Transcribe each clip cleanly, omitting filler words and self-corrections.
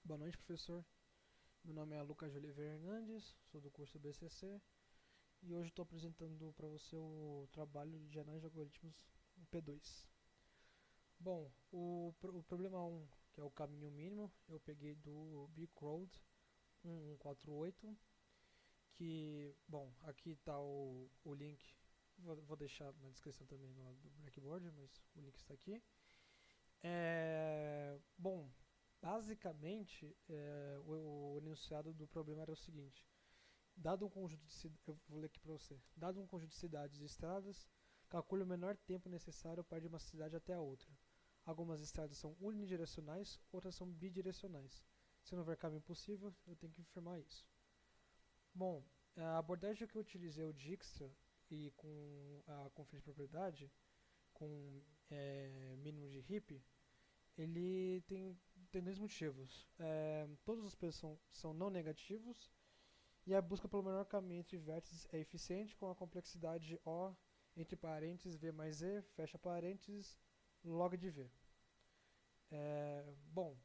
Boa noite, professor. Meu nome é Lucas de Oliveira Hernandes, sou do curso BCC e hoje estou apresentando para você o trabalho de análise de algoritmos o P2. Bom, o problema 1, que é o caminho mínimo, eu peguei do bcrowd 1148, que, bom, aqui está o link, vou deixar na descrição também no lado do Blackboard, mas o link está aqui. Bom, basicamente, o enunciado do problema era o seguinte: dado um conjunto de eu vou ler aqui para você. Dado um conjunto de cidades e estradas, calcule o menor tempo necessário para ir de uma cidade até a outra. Algumas estradas são unidirecionais, outras são bidirecionais. Se não houver caminho possível, eu tenho que afirmar isso. Bom, a abordagem que eu utilizei o Dijkstra e com a conferência de propriedade, com mínimo de heap, ele tem dois motivos. Todos os preços são não negativos e a busca pelo menor caminho entre vértices é eficiente com a complexidade O entre parênteses V mais E, fecha parênteses, log de V. Bom,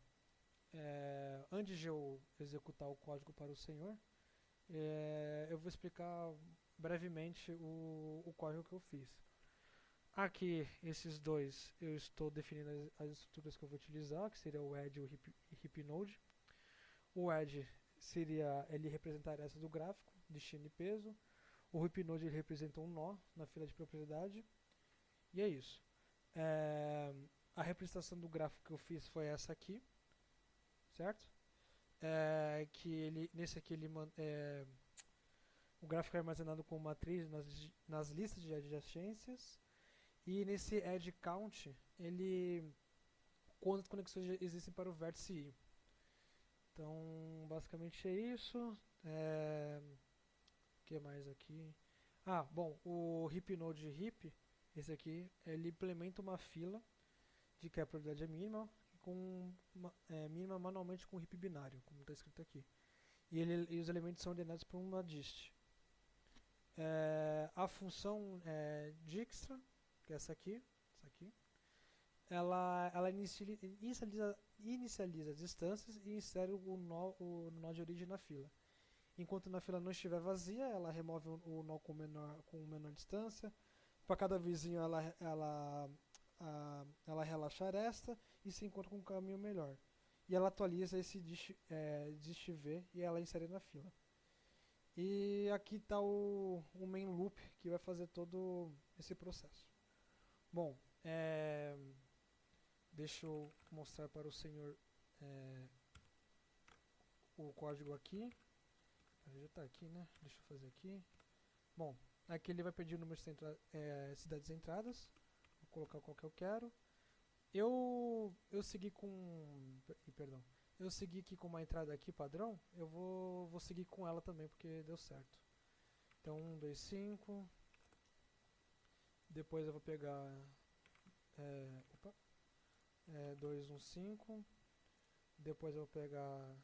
antes de eu executar o código para o senhor, eu vou explicar brevemente o código que eu fiz. Aqui, esses dois, eu estou definindo as estruturas que eu vou utilizar, que seria o add e o heap node. O add seria, ele representar essa do gráfico, destino e peso. O heap node ele representa um nó na fila de propriedade. E é isso. A representação do gráfico que eu fiz foi essa aqui, certo? Que ele, nesse aqui ele o gráfico é armazenado com matriz nas listas de adjacências. E nesse add count, ele quantas conexões existem para o vértice I. Então, basicamente é isso. O que mais aqui? Bom, o heap node heap, esse aqui, ele implementa uma fila de que a probabilidade é mínima, mínima manualmente com heap binário, como está escrito aqui. E os elementos são ordenados por uma dist. A função Dijkstra, que é essa aqui, ela inicializa as distâncias e insere o nó de origem na fila. Enquanto na fila não estiver vazia, ela remove o nó com menor distância. Para cada vizinho, ela relaxa a aresta e se encontra com um caminho melhor. E ela atualiza esse dist v e ela insere na fila. E aqui está o main loop que vai fazer todo esse processo. Bom, deixa eu mostrar para o senhor o código aqui. Já está aqui, né? Deixa eu fazer aqui. Bom, aqui ele vai pedir o número de cidades entradas. Vou colocar qual que eu quero. Eu segui com... Perdão. Eu segui aqui com uma entrada aqui padrão. Eu vou seguir com ela também, porque deu certo. Então, 1, 2, 5. Depois eu vou pegar... 2, 1, 5. Depois eu vou pegar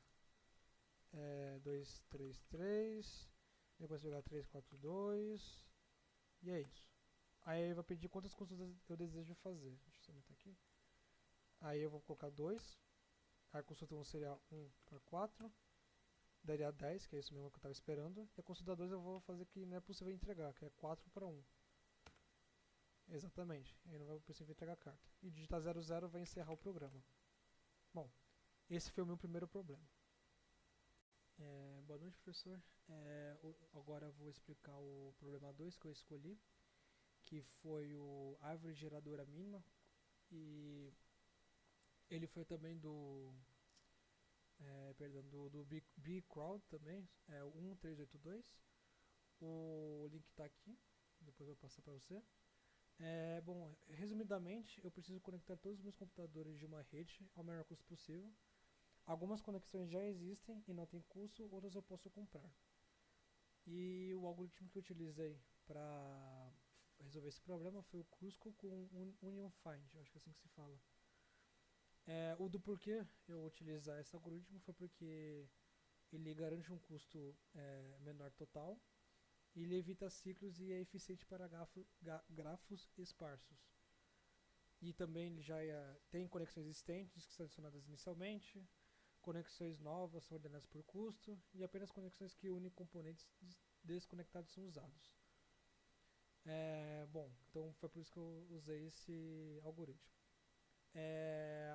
2, 3, 3. Depois eu vou pegar 3, 4, 2. E é isso. Aí eu vou pedir quantas consultas eu desejo fazer. Deixa eu só aumentar aqui. Aí eu vou colocar 2. A consulta 1 seria 1 para 4. Daria 10, que é isso mesmo que eu estava esperando. E a consulta 2 eu vou fazer que não é possível entregar, que é 4 para 1. Exatamente. Aí não vai ser possível entregar a carta. E digitar 00 vai encerrar o programa. Bom, esse foi o meu primeiro problema. Boa noite, professor. Agora eu vou explicar o problema 2 que eu escolhi, que foi o árvore geradora mínima, e ele foi também do bcrowd também, o 1382. O link está aqui, depois eu vou passar para você. Bom, resumidamente, eu preciso conectar todos os meus computadores de uma rede ao menor custo possível. Algumas conexões já existem e não tem custo, outras eu posso comprar. E o algoritmo que eu utilizei para resolver esse problema foi o Cusco com Union Find, acho que é assim que se fala. O do porquê eu utilizar esse algoritmo foi porque ele garante um custo menor total, e ele evita ciclos e é eficiente para grafos esparsos. E também ele já tem conexões existentes que são adicionadas inicialmente, conexões novas são ordenadas por custo e apenas conexões que unem componentes desconectados são usados. Bom, então foi por isso que eu usei esse algoritmo.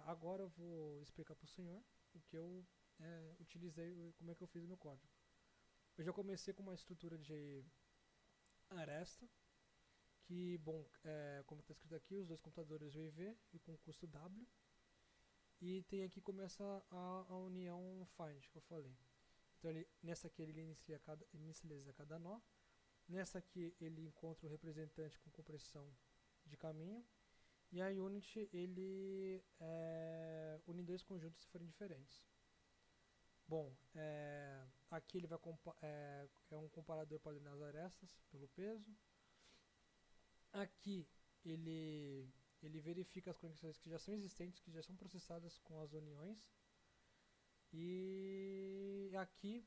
Agora eu vou explicar para o senhor o que eu utilizei, como é que eu fiz o meu código. Eu já comecei com uma estrutura de aresta, que, bom, como está escrito aqui, os dois computadores UIV e com custo W. E tem aqui começa a união find, que eu falei. Então nessa aqui ele inicializa cada nó. Nessa aqui ele encontra o representante com compressão de caminho. E a unit ele une dois conjuntos se forem diferentes. Bom, aqui ele vai um comparador para ordenar as arestas pelo peso. Aqui ele verifica as conexões que já são existentes, que já são processadas com as uniões. E aqui,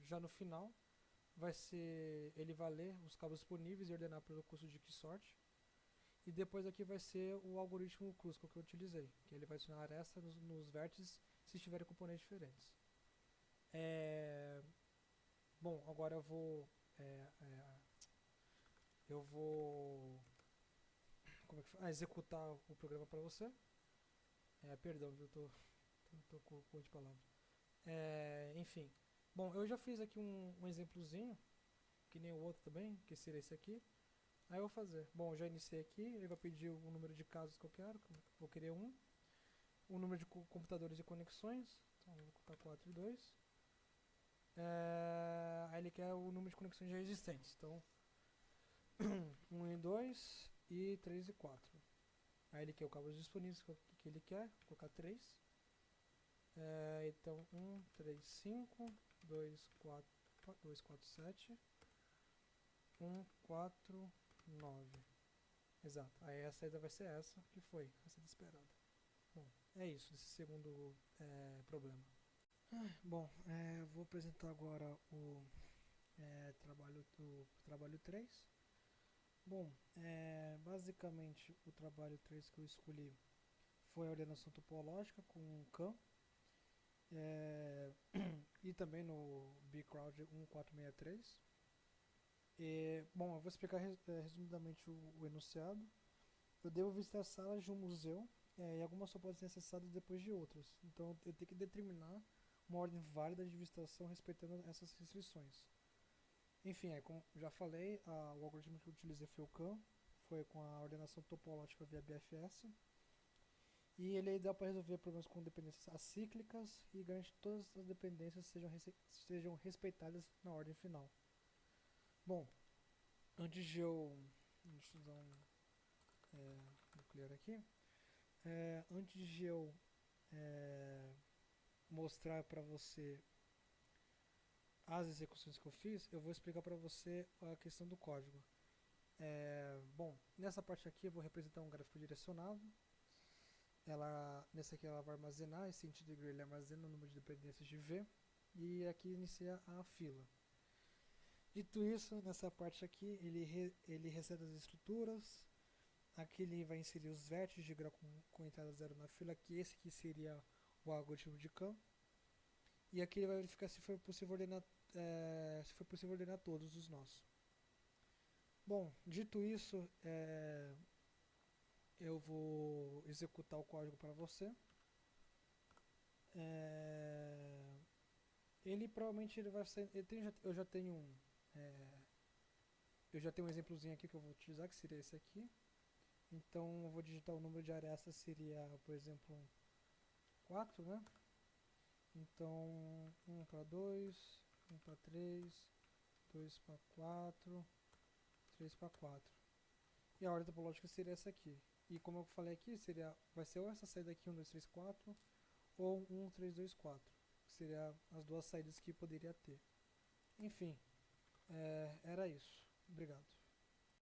já no final, ele vai ler os cabos disponíveis e ordenar pelo custo de quicksort. E depois aqui vai ser o algoritmo Clusco que eu utilizei, que ele vai adicionar a aresta nos vértices se tiverem componentes diferentes. Bom, agora eu vou executar o programa para você. Perdão, eu tô com de palavra. Enfim, bom, eu já fiz aqui um exemplozinho, que nem o outro também, que seria esse aqui. Aí eu vou fazer. Bom, já iniciei aqui, ele vai pedir o número de casos que eu quero, vou querer o número de computadores e conexões, então eu vou colocar 4 e 2. Aí ele quer o número de conexões já existentes, então 1 e 2 e 3 e 4. Aí ele quer o cabo disponíveis que ele quer, vou colocar 3. Então 1, 3, 5, 2, 4, 7, 1, 4, 9. Exato, aí a saída vai ser essa, que foi a saída esperada. Bom, é isso, esse segundo problema. Bom, vou apresentar agora o trabalho 3. Bom, basicamente o trabalho 3 que eu escolhi foi a ordenação topológica com CAN e também no bcrowd 1463. Bom, eu vou explicar resumidamente o enunciado. Eu devo visitar salas de um museu e algumas só podem ser acessadas depois de outras. Então eu tenho que determinar uma ordem válida de visitação respeitando essas restrições. Enfim, como já falei, o algoritmo que eu utilizei foi o CAN, foi com a ordenação topológica via BFS. E ele é ideal para resolver problemas com dependências acíclicas e garante que todas as dependências sejam respeitadas na ordem final. Bom, antes de eu... Deixa eu dar vou clear aqui. Antes de eu mostrar para você as execuções que eu fiz, eu vou explicar para você a questão do código. Bom, nessa parte aqui eu vou representar um gráfico direcionado. Nessa aqui ela vai armazenar, esse integer ele armazena o número de dependências de V, e aqui inicia a fila. Dito isso, nessa parte aqui ele recebe as estruturas, aqui ele vai inserir os vértices de grau com entrada 0 na fila, que esse aqui seria o algoritmo de CAN, e aqui ele vai verificar se foi possível ordenar todos os nós. Bom, dito isso, eu vou executar o código para você. Ele provavelmente vai ser. Eu já tenho um exemplozinho aqui que eu vou utilizar, que seria esse aqui. Então eu vou digitar o número de arestas, seria, por exemplo, 4, né? Então 1 para 2, 1 para 3, 2 para 4, 3 para 4. E a ordem topológica seria essa aqui. E como eu falei aqui, vai ser ou essa saída aqui, 1, 2, 3, 4, ou 1, 3, 2, 4. Que seria as duas saídas que poderia ter. Enfim, era isso. Obrigado.